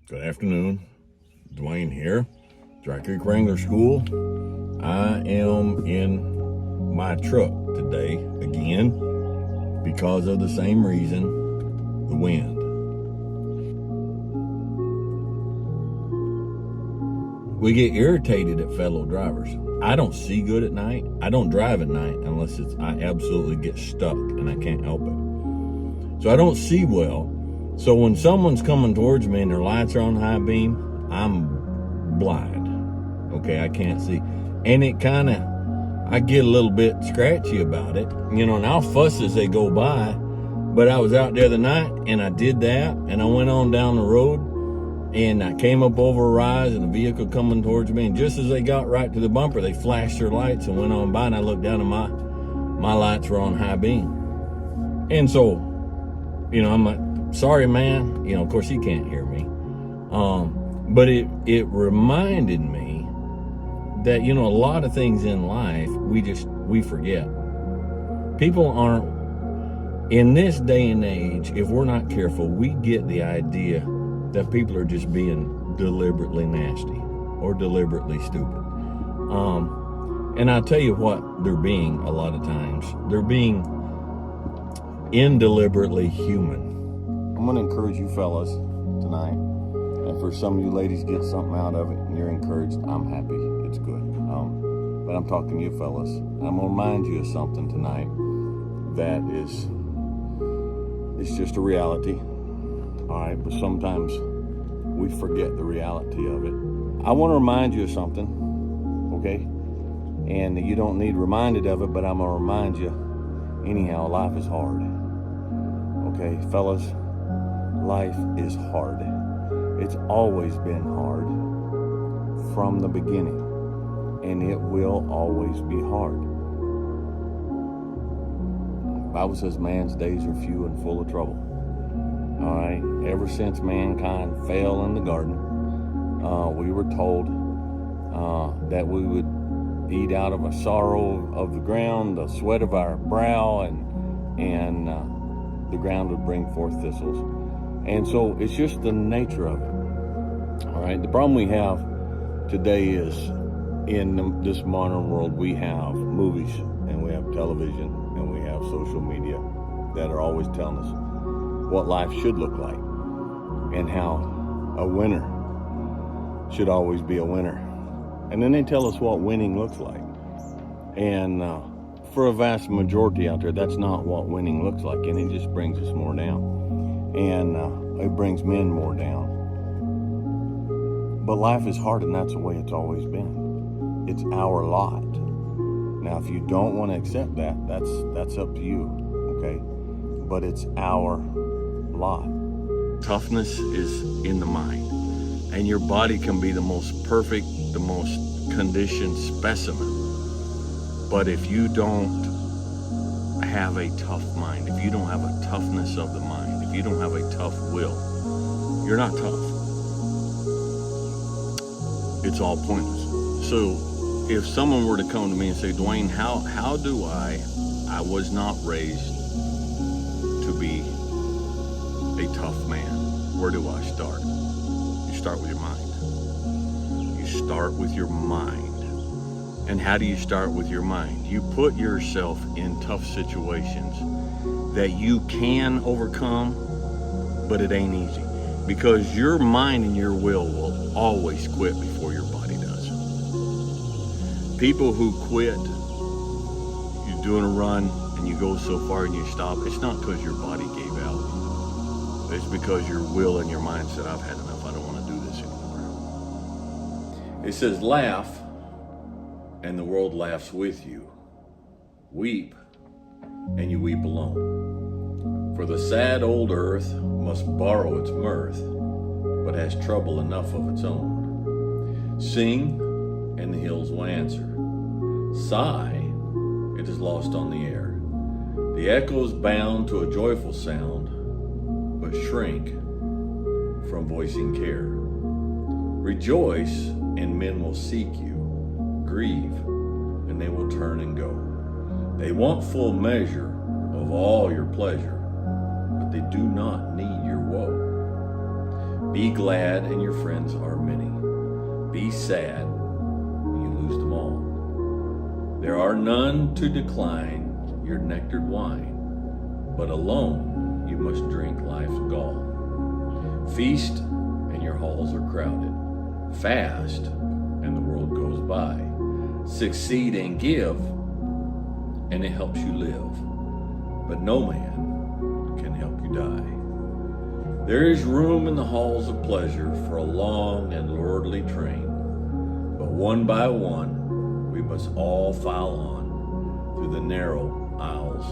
Good afternoon, Dwayne here, Dry Creek Wrangler School. I am in my truck today again because of the same reason, the wind. We get irritated at fellow drivers. I don't see good at night. I don't drive at night unless I absolutely get stuck and I can't help it. So I don't see well. So when someone's coming towards me and their lights are on high beam, I'm blind. Okay, I can't see. And I get a little bit scratchy about it, and I'll fuss as they go by. But I was out the other night and I did that and I went on down the road and I came up over a rise and a vehicle coming towards me. And just as they got right to the bumper, they flashed their lights and went on by, and I looked down and my lights were on high beam. And so, I'm like, sorry, man. Of course he can't hear me. But it reminded me that, a lot of things in life, we forget. People aren't, in this day and age, if we're not careful, we get the idea that people are just being deliberately nasty or deliberately stupid. And I'll tell you what they're being a lot of times. They're being indeliberately human. I'm going to encourage you fellas tonight, and for some of you ladies get something out of it and you're encouraged, I'm happy. It's good. But I'm talking to you fellas. I'm going to remind you of something tonight that it's just a reality. All right, but sometimes we forget the reality of it. I want to remind you of something, okay? And you don't need reminded of it, but I'm going to remind you anyhow. Life is hard. Okay, fellas? Life is hard. It's always been hard from the beginning, and it will always be hard. The Bible says man's days are few and full of trouble. All right, ever since mankind fell in the garden, we were told that we would eat out of a sorrow of the ground, the sweat of our brow, and the ground would bring forth thistles. And so it's just the nature of it. All right. The problem we have today is in this modern world, we have movies and we have television and we have social media that are always telling us what life should look like and how a winner should always be a winner. And then they tell us what winning looks like. And for a vast majority out there, that's not what winning looks like. And it just brings us more down. And it brings men more down. But life is hard, and that's the way it's always been. It's our lot. Now, if you don't want to accept that, that's up to you, okay? But it's our lot. Toughness is in the mind, and your body can be the most perfect, the most conditioned specimen. But if you don't have a tough mind, if you don't have a toughness of the mind, if you don't have a tough will, you're not tough. It's all pointless. So if someone were to come to me and say, Dwayne, how do I was not raised to be a tough man. Where do I start? You start with your mind. You start with your mind. And how do you start with your mind? You put yourself in tough situations that you can overcome, but it ain't easy. Because your mind and your will always quit before your body does. People who quit, you're doing a run and you go so far and you stop, it's not because your body gave out. It's because your will and your mind said, I've had enough, I don't want to do this anymore. It says, laugh, and the world laughs with you. Weep, and you weep alone. For the sad old earth must borrow its mirth, but has trouble enough of its own. Sing, and the hills will answer. Sigh, it is lost on the air. The echoes bound to a joyful sound, but shrink from voicing care. Rejoice, and men will seek you. Grieve, and they will turn and go. They want full measure of all your pleasure, but they do not need your woe. Be glad, and your friends are many. Be sad, and you lose them all. There are none to decline your nectared wine, but alone you must drink life's gall. Feast, and your halls are crowded. Fast, and the world goes by. Succeed and give, and it helps you live. But no man can help you die. There is room in the halls of pleasure for a long and lordly train, but one by one we must all file on through the narrow aisles